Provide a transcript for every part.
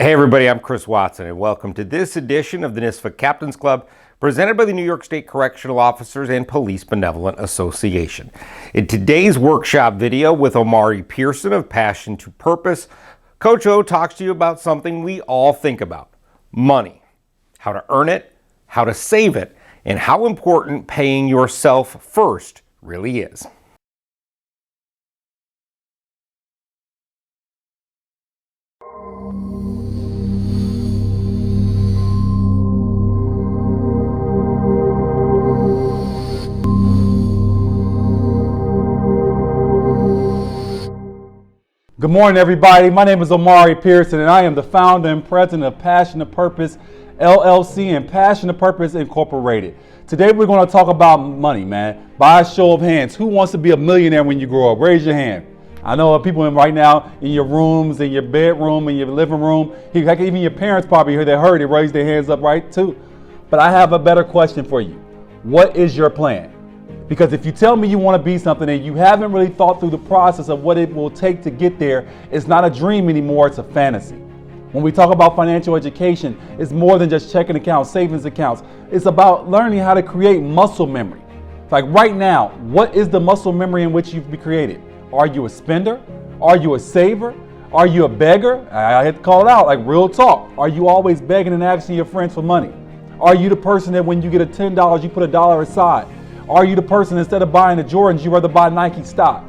Hey everybody, I'm Chris Watson and welcome to this edition of the NYSPHSAA Captains Club presented by the New York State Correctional Officers and Police Benevolent Association. In today's workshop video with Omari Pearson of Passion to Purpose, Coach O talks to you about something we all think about: money, how to earn it, how to save it, and how important paying yourself first really is. Good morning, everybody. My name is Omari Pearson, and I am the founder and president of Passion to Purpose, LLC, and Passion to Purpose, Incorporated. Today, we're going to talk about money, man. By a show of hands, who wants to be a millionaire when you grow up? Raise your hand. I know people right now in your rooms, in your bedroom, in your living room. Heck, even your parents probably heard they raised their hands up, right, too. But I have a better question for you. What is your plan? Because if you tell me you want to be something and you haven't really thought through the process of what it will take to get there, it's not a dream anymore, it's a fantasy. When we talk about financial education, it's more than just checking accounts, savings accounts. It's about learning how to create muscle memory. Like right now, what is the muscle memory in which you've created? Are you a spender? Are you a saver? Are you a beggar? I had to call it out, like real talk. Are you always begging and asking your friends for money? Are you the person that when you get a $10, you put a dollar aside? Are you the person, instead of buying the Jordans, you rather buy Nike stock?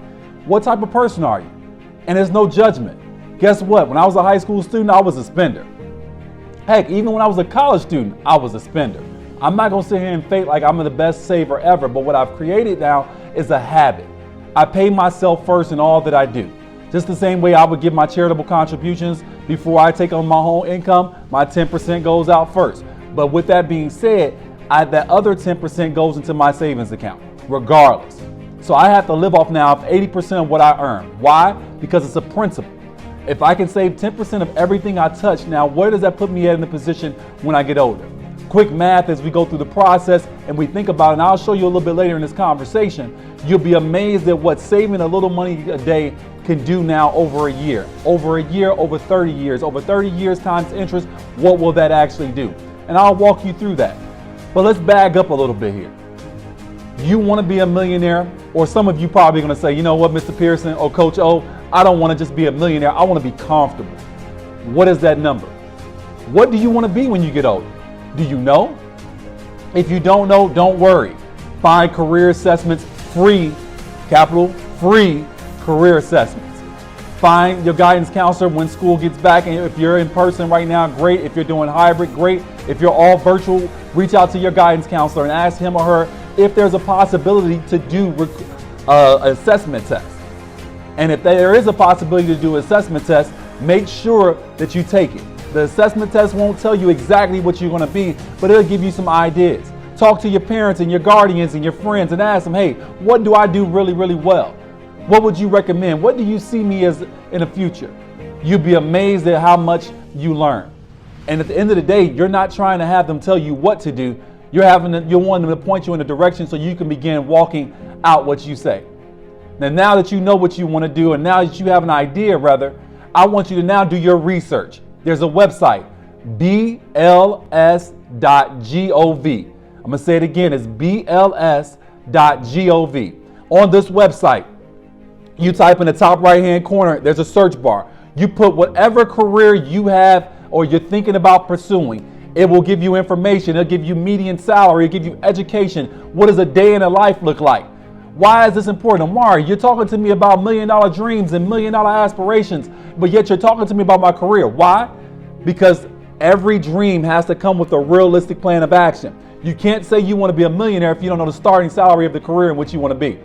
What type of person are you? And there's no judgment. Guess what? When I was a high school student, I was a spender. Heck, even when I was a college student, I was a spender. I'm not going to sit here and fake like I'm the best saver ever, but what I've created now is a habit. I pay myself first in all that I do. Just the same way I would give my charitable contributions before I take on my own income, my 10% goes out first. But with that being said, that other 10% goes into my savings account, regardless. So I have to live off now of 80% of what I earn. Why? Because it's a principle. If I can save 10% of everything I touch, now where does that put me in the position when I get older? Quick math as we go through the process and we think about it, and I'll show you a little bit later in this conversation, you'll be amazed at what saving a little money a day can do now over a year. Over 30 years. Over 30 years times interest, what will that actually do? And I'll walk you through that. But let's bag up a little bit here. You want to be a millionaire, or some of you probably going to say, you know what, Mr. Pearson or Coach O, I don't want to just be a millionaire. I want to be comfortable. What is that number? What do you want to be when you get older? Do you know? If you don't know, don't worry. Find career assessments, free, capital, free career assessments. Find your guidance counselor when school gets back. And if you're in person right now, great. If you're doing hybrid, great. If you're all virtual, reach out to your guidance counselor and ask him or her if there's a possibility to do an assessment test. And if there is a possibility to do an assessment test, make sure that you take it. The assessment test won't tell you exactly what you're going to be, but it'll give you some ideas. Talk to your parents and your guardians and your friends and ask them, hey, what do I do really, really well? What would you recommend? What do you see me as in the future? You'd be amazed at how much you learn. And at the end of the day, you're not trying to have them tell you what to do. You're wanting them to point you in a direction so you can begin walking out what you say. Now that you know what you want to do, and now that you have an idea, rather, I want you to now do your research. There's a website, bls.gov. I'm going to say it again, it's bls.gov. On this website, you type in the top right-hand corner, there's a search bar. You put whatever career you have or you're thinking about pursuing. It will give you information. It'll give you median salary. It'll give you education. What does a day in a life look like? Why is this important? Omari, you're talking to me about $1 million dreams and $1 million aspirations, but yet you're talking to me about my career. Why? Because every dream has to come with a realistic plan of action. You can't say you want to be a millionaire if you don't know the starting salary of the career in which you want to be,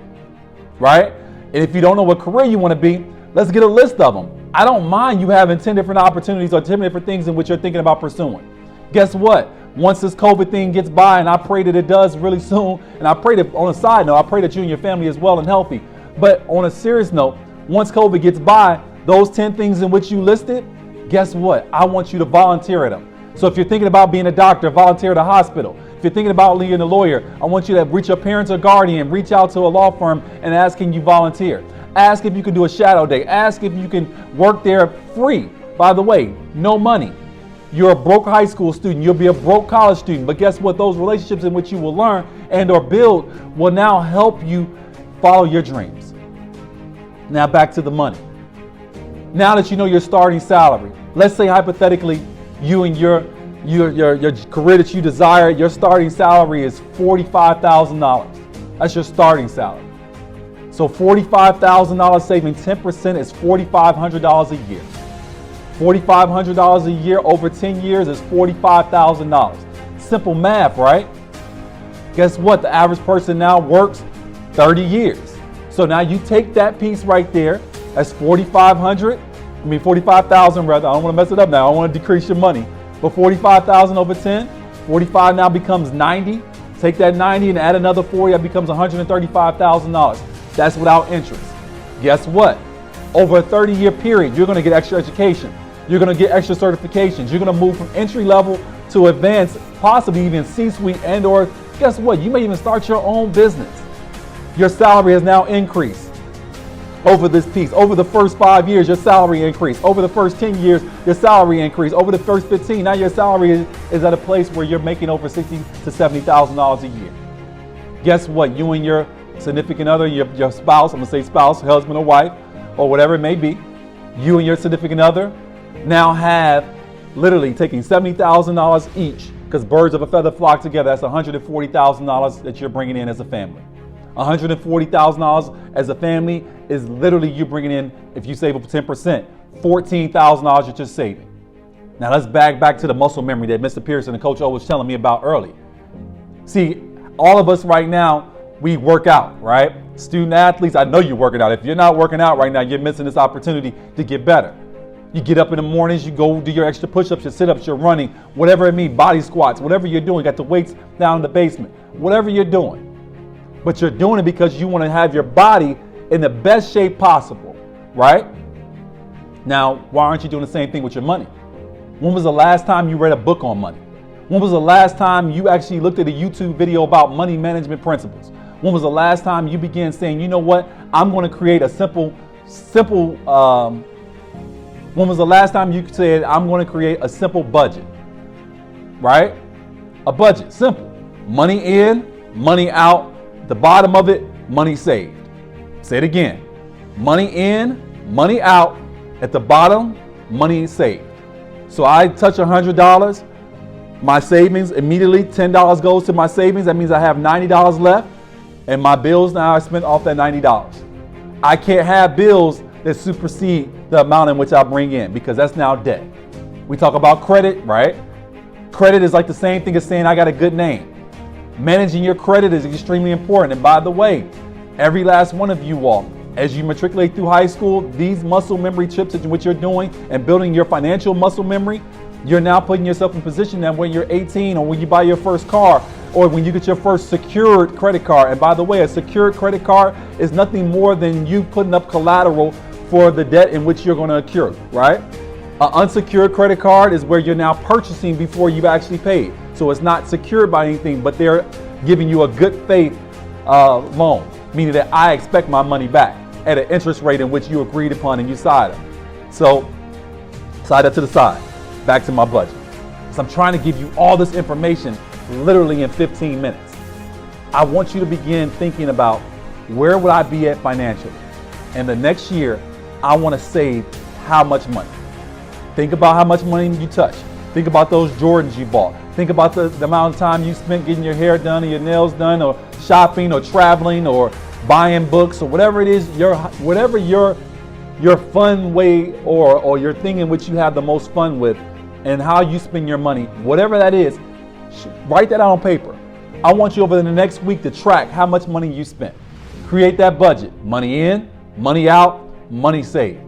right? And if you don't know what career you want to be, let's get a list of them. I don't mind you having 10 different opportunities or 10 different things in which you're thinking about pursuing. Guess what? Once this COVID thing gets by, and I pray that it does really soon, and I pray that, on a side note, I pray that you and your family is well and healthy. But on a serious note, once COVID gets by, those 10 things in which you listed, guess what? I want you to volunteer at them. So if you're thinking about being a doctor, volunteer at a hospital. If you're thinking about being a lawyer, I want you to reach your parents or guardian, reach out to a law firm and ask, can you volunteer? Ask if you can do a shadow day. Ask if you can work there free. By the way, no money. You're a broke high school student. You'll be a broke college student. But guess what? Those relationships in which you will learn and or build will now help you follow your dreams. Now back to the money. Now that you know your starting salary, let's say hypothetically you and your career that you desire, your starting salary is $45,000. That's your starting salary. So $45,000 saving 10% is $4,500 a year. $4,500 a year over 10 years is $45,000. Simple math, right? Guess what? The average person now works 30 years. So now you take that piece right there, that's 45,000 rather. I don't want to mess it up now. I don't want to decrease your money. But 45,000 over 10, 45 now becomes 90. Take that 90 and add another 40, that becomes $135,000. That's without interest. Guess what? Over a 30-year period, you're going to get extra education. You're going to get extra certifications. You're going to move from entry level to advanced, possibly even C-suite, and or guess what? You may even start your own business. Your salary has now increased over this piece. Over the first 5 years, your salary increased. Over the first 10 years, your salary increased. Over the first 15, now your salary is at a place where you're making over $60,000 to $70,000 a year. Guess what? You and your significant other, your spouse, I'm gonna say spouse, husband or wife, or whatever it may be, you and your significant other now have literally taking $70,000 each, because birds of a feather flock together. That's $140,000 that you're bringing in as a family. $140,000 as a family is literally you bringing in, if you save up 10%, $14,000 you're just saving. Now let's back to the muscle memory that Mr. Pearson and Coach O was telling me about earlier. See, all of us right now, we work out, right? Student athletes, I know you're working out. If you're not working out right now, you're missing this opportunity to get better. You get up in the mornings, you go do your extra push-ups, your sit-ups, your running, whatever it means, body squats, whatever you're doing, got the weights down in the basement, whatever you're doing. But you're doing it because you want to have your body in the best shape possible, right? Now, why aren't you doing the same thing with your money? When was the last time you read a book on money? When was the last time you actually looked at a YouTube video about money management principles? When was the last time you began saying, you know what, I'm going to create a when was the last time you said, I'm going to create a simple budget, right? A budget, simple. Money in, money out, the bottom of it, money saved. Say it again. Money in, money out, at the bottom, money saved. So I touch $100, my savings immediately, $10 goes to my savings. That means I have $90 left, and my bills now I spent off that $90. I can't have bills that supersede the amount in which I bring in, because that's now debt. We talk about credit, right? Credit is like the same thing as saying I got a good name. Managing your credit is extremely important. And by the way, every last one of you all, as you matriculate through high school, these muscle memory trips in which you're doing and building your financial muscle memory, you're now putting yourself in position that when you're 18 or when you buy your first car or when you get your first secured credit card. And by the way, a secured credit card is nothing more than you putting up collateral for the debt in which you're going to accrue, right? An unsecured credit card is where you're now purchasing before you've actually paid. So it's not secured by anything, but they're giving you a good faith loan, meaning that I expect my money back at an interest rate in which you agreed upon and you signed up. So slide that to the side, back to my budget. So I'm trying to give you all this information literally in 15 minutes. I want you to begin thinking about where would I be at financially? And the next year, I want to save how much money? Think about how much money you touch. Think about those Jordans you bought. Think about the amount of time you spent getting your hair done or your nails done or shopping or traveling or buying books or whatever it is, whatever your fun way or your thing in which you have the most fun with and how you spend your money, whatever that is, write that out on paper. I want you over the next week to track how much money you spent. Create that budget. Money in, money out, money saved.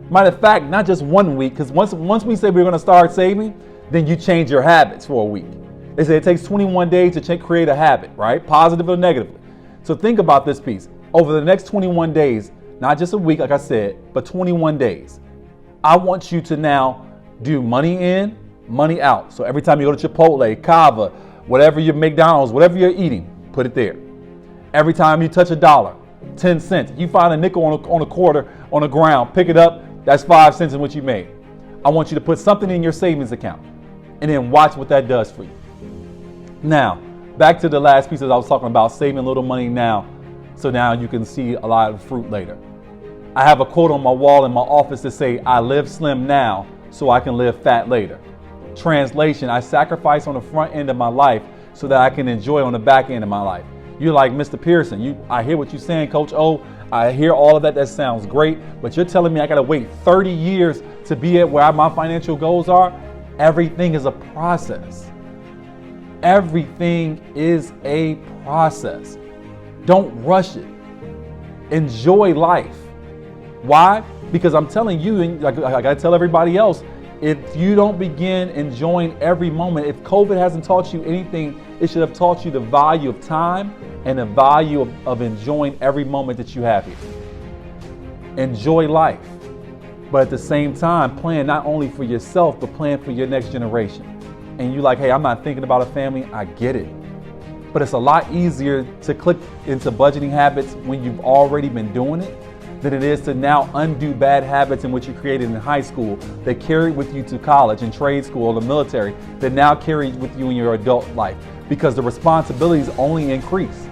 Matter of fact, not just 1 week, because once we say we're going to start saving, then you change your habits for a week. They say it takes 21 days to create a habit, right? Positive or negative. So think about this piece. Over the next 21 days, not just a week, like I said, but 21 days, I want you to now do money in, money out. So every time you go to Chipotle, Cava, whatever your McDonald's, whatever you're eating, put it there. Every time you touch $1, 10 cents. You find a nickel on a quarter on the ground, pick it up, that's 5 cents in what you made. I want you to put something in your savings account. and then watch what that does for you. Now, back to the last piece that I was talking about, saving a little money now, so now you can see a lot of fruit later. I have a quote on my wall in my office that say, I live slim now so I can live fat later. Translation, I sacrifice on the front end of my life so that I can enjoy on the back end of my life. You're like, Mr. Pearson, I hear what you're saying, Coach O. I hear all of that. That sounds great. But you're telling me I got to wait 30 years to be at where my financial goals are? Everything is a process. Everything is a process. Don't rush it. Enjoy life. Why? Because I'm telling you, and like I got to tell everybody else, if you don't begin enjoying every moment, if COVID hasn't taught you anything, it should have taught you the value of time and the value of enjoying every moment that you have here. Enjoy life, but at the same time, plan not only for yourself, but plan for your next generation. And you're like, hey, I'm not thinking about a family. I get it. But it's a lot easier to click into budgeting habits when you've already been doing it than it is to now undo bad habits in which you created in high school that carried with you to college and trade school or the military that now carry with you in your adult life, because the responsibilities only increase.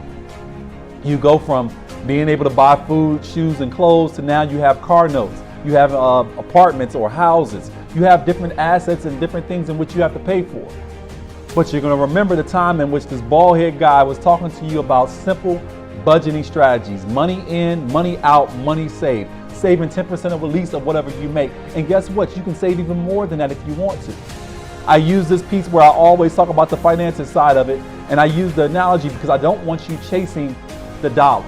You go from being able to buy food, shoes, and clothes to now you have car notes, you have apartments or houses, you have different assets and different things in which you have to pay for. But you're going to remember the time in which this bald-head guy was talking to you about simple budgeting strategies: money in, money out, money saved, saving 10% of release of whatever you make. And guess what? You can save even more than that if you want to. I use this piece where I always talk about the finances side of it, and I use the analogy because I don't want you chasing the dollar.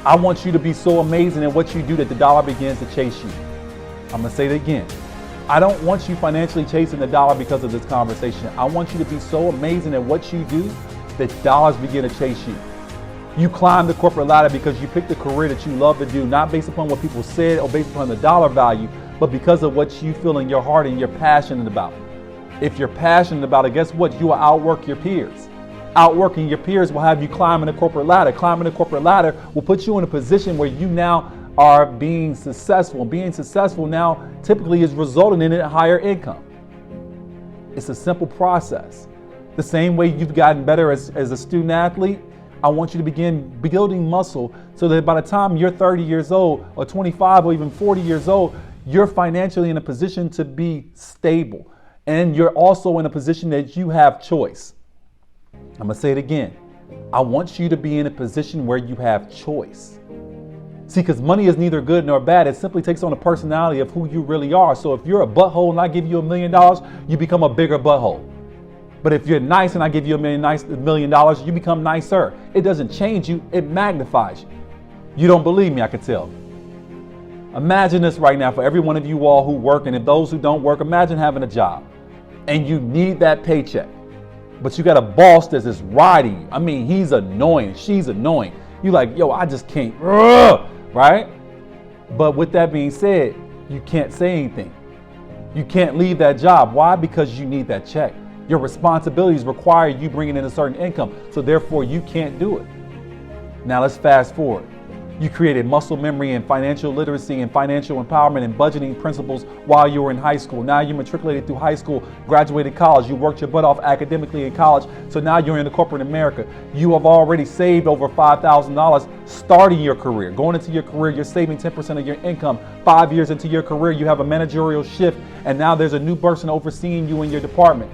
I want you to be so amazing at what you do that the dollar begins to chase you. I'm going to say it again. I don't want you financially chasing the dollar because of this conversation. I want you to be so amazing at what you do that dollars begin to chase you. You climb the corporate ladder because you picked the career that you love to do, not based upon what people said or based upon the dollar value, but because of what you feel in your heart and you're passionate about. If you're passionate about it, guess what? You will outwork your peers. Outworking your peers will have you climbing the corporate ladder. Climbing the corporate ladder will put you in a position where you now are being successful. Being successful now typically is resulting in a higher income. It's a simple process. The same way you've gotten better as a student athlete, I want you to begin building muscle so that by the time you're 30 years old or 25 or even 40 years old, you're financially in a position to be stable. And you're also in a position that you have choice. I'm going to say it again. I want you to be in a position where you have choice. See, because money is neither good nor bad. It simply takes on the personality of who you really are. So if you're a butthole and I give you $1 million, you become a bigger butthole. But if you're nice and I give you $1 million, you become nicer. It doesn't change you, it magnifies you. You don't believe me, I can tell. Imagine this right now for every one of you all who work, and if those who don't work, imagine having a job and you need that paycheck, but you got a boss that's just riding you. I mean, he's annoying, she's annoying. You're like, yo, I just can't, right? But with that being said, you can't say anything. You can't leave that job. Why? Because you need that check. Your responsibilities require you bringing in a certain income, so therefore you can't do it. Now let's fast forward. You created muscle memory and financial literacy and financial empowerment and budgeting principles while you were in high school. Now you matriculated through high school, graduated college, you worked your butt off academically in college, so now you're in the corporate America. You have already saved over $5,000 starting your career. Going into your career, you're saving 10% of your income. 5 years into your career, you have a managerial shift, and now there's a new person overseeing you in your department.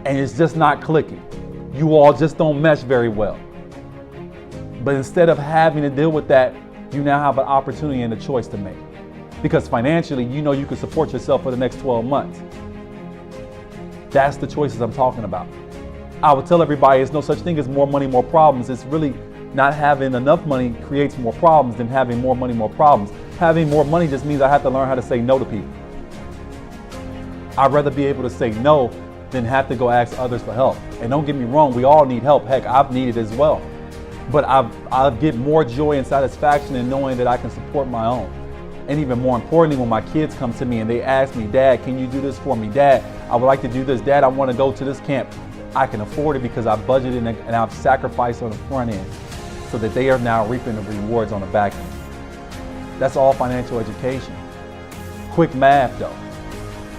And it's just not clicking. You all just don't mesh very well. But instead of having to deal with that, you now have an opportunity and a choice to make. Because financially, you know you can support yourself for the next 12 months. That's the choices I'm talking about. I would tell everybody there's no such thing as more money, more problems. It's really not having enough money creates more problems than having more money, more problems. Having more money just means I have to learn how to say no to people. I'd rather be able to say no than have to go ask others for help. And don't get me wrong, we all need help. Heck, I've needed it as well. But I get more joy and satisfaction in knowing that I can support my own. And even more importantly, when my kids come to me and they ask me, Dad, can you do this for me? Dad, I would like to do this. Dad, I want to go to this camp. I can afford it because I budgeted and I've sacrificed on the front end so that they are now reaping the rewards on the back end. That's all financial education. Quick math though.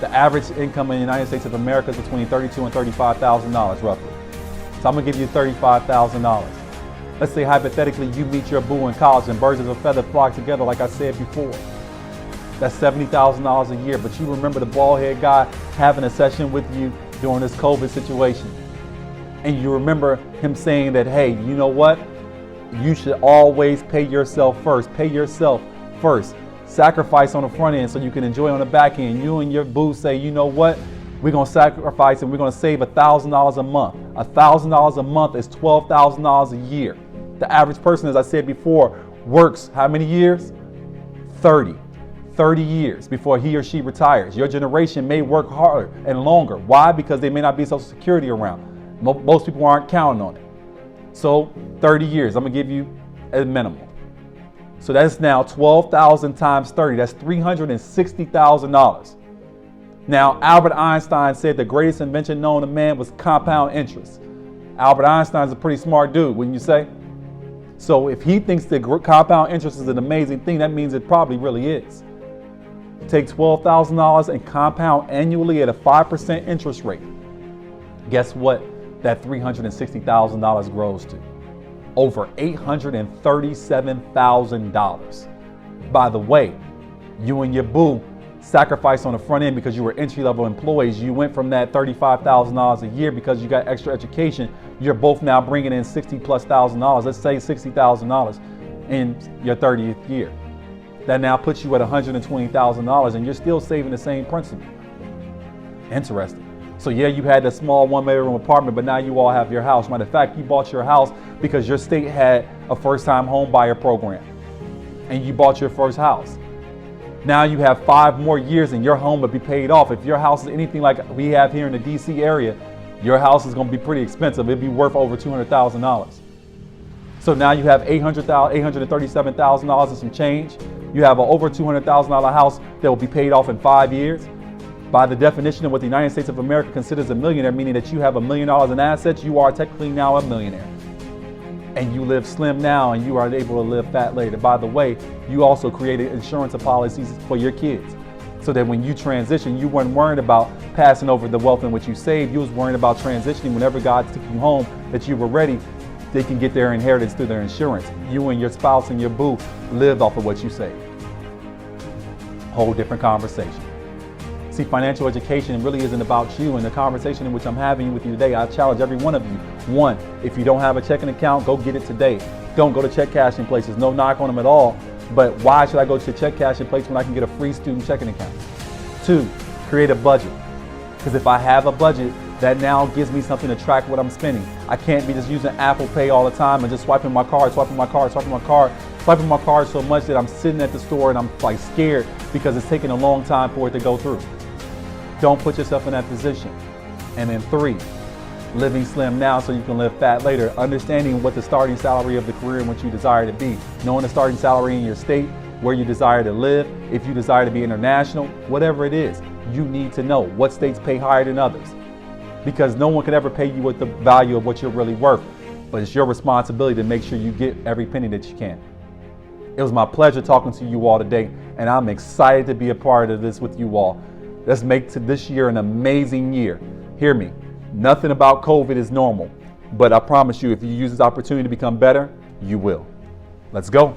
The average income in the United States of America is between $32,000 and $35,000 roughly. So I'm gonna give you $35,000. Let's say hypothetically you meet your boo in college and birds of a feather flock together like I said before. That's $70,000 a year, but you remember the bald head guy having a session with you during this COVID situation. And you remember him saying that, hey, you know what? You should always pay yourself first. Pay yourself first. Sacrifice on the front end so you can enjoy on the back end. You and your boo say, you know what? We're gonna sacrifice and we're gonna save $1,000 a month. $1,000 a month is $12,000 a year. The average person, as I said before, works how many years? 30 years before he or she retires. Your generation may work harder and longer. Why? Because they may not be Social Security around. Most people aren't counting on it. So 30 years, I'm gonna give you a minimum. So that's now 12,000 times 30, that's $360,000. Now, Albert Einstein said the greatest invention known to man was compound interest. Albert Einstein's a pretty smart dude, wouldn't you say? So if he thinks that compound interest is an amazing thing, that means it probably really is. Take $12,000 and compound annually at a 5% interest rate. Guess what that $360,000 grows to? Over $837,000. By the way, you and your boo sacrificed on the front end because you were entry-level employees. You went from that $35,000 a year because you got extra education. You're both now bringing in $60,000+. Let's say $60,000 in your 30th year. That now puts you at $120,000 and you're still saving the same principal. Interesting. So yeah, you had that small one-bedroom apartment, but now you all have your house. Matter of fact, you bought your house because your state had a first-time home buyer program and you bought your first house. Now you have 5 more years and your home will be paid off. If your house is anything like we have here in the DC area, your house is going to be pretty expensive. It'd be worth over $200,000. So now you have $837,000 and some change. You have an over $200,000 house that will be paid off in 5 years. By the definition of what the United States of America considers a millionaire, meaning that you have $1 million in assets, you are technically now a millionaire. And you live slim now and you are able to live fat later. By the way, you also created insurance policies for your kids so that when you transition, you weren't worried about passing over the wealth in which you saved. You was worried about transitioning whenever God took you home, that you were ready. They can get their inheritance through their insurance. You and your spouse and your boo lived off of what you saved. Whole different conversation. See, financial education really isn't about you, and the conversation in which I'm having with you today, I challenge every one of you. 1, if you don't have a checking account, go get it today. Don't go to check cashing places. No knock on them at all. But why should I go to a check cashing place when I can get a free student checking account? 2, create a budget. Because if I have a budget, that now gives me something to track what I'm spending. I can't be just using Apple Pay all the time and just swiping my card so much that I'm sitting at the store and I'm like scared because it's taking a long time for it to go through. Don't put yourself in that position. And then 3, living slim now so you can live fat later. Understanding what the starting salary of the career in which you desire to be. Knowing the starting salary in your state, where you desire to live, if you desire to be international, whatever it is, you need to know what states pay higher than others. Because no one can ever pay you with the value of what you're really worth. But it's your responsibility to make sure you get every penny that you can. It was my pleasure talking to you all today, and I'm excited to be a part of this with you all. Let's make this year an amazing year. Hear me, nothing about COVID is normal, but I promise you, if you use this opportunity to become better, you will. Let's go.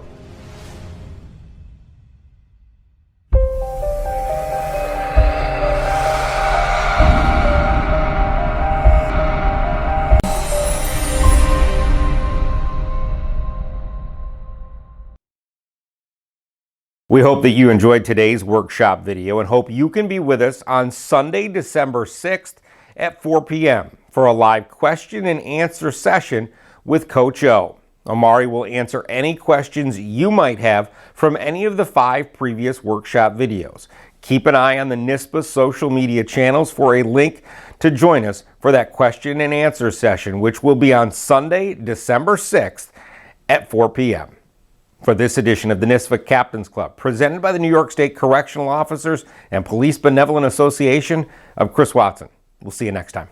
We hope that you enjoyed today's workshop video and hope you can be with us on Sunday, December 6th at 4 p.m. for a live question and answer session with Coach O. Omari will answer any questions you might have from any of the 5 previous workshop videos. Keep an eye on the NYSPHSAA social media channels for a link to join us for that question and answer session, which will be on Sunday, December 6th at 4 p.m. For this edition of the NYSPHSAA Captains Club, presented by the New York State Correctional Officers and Police Benevolent Association, I'm Chris Watson. We'll see you next time.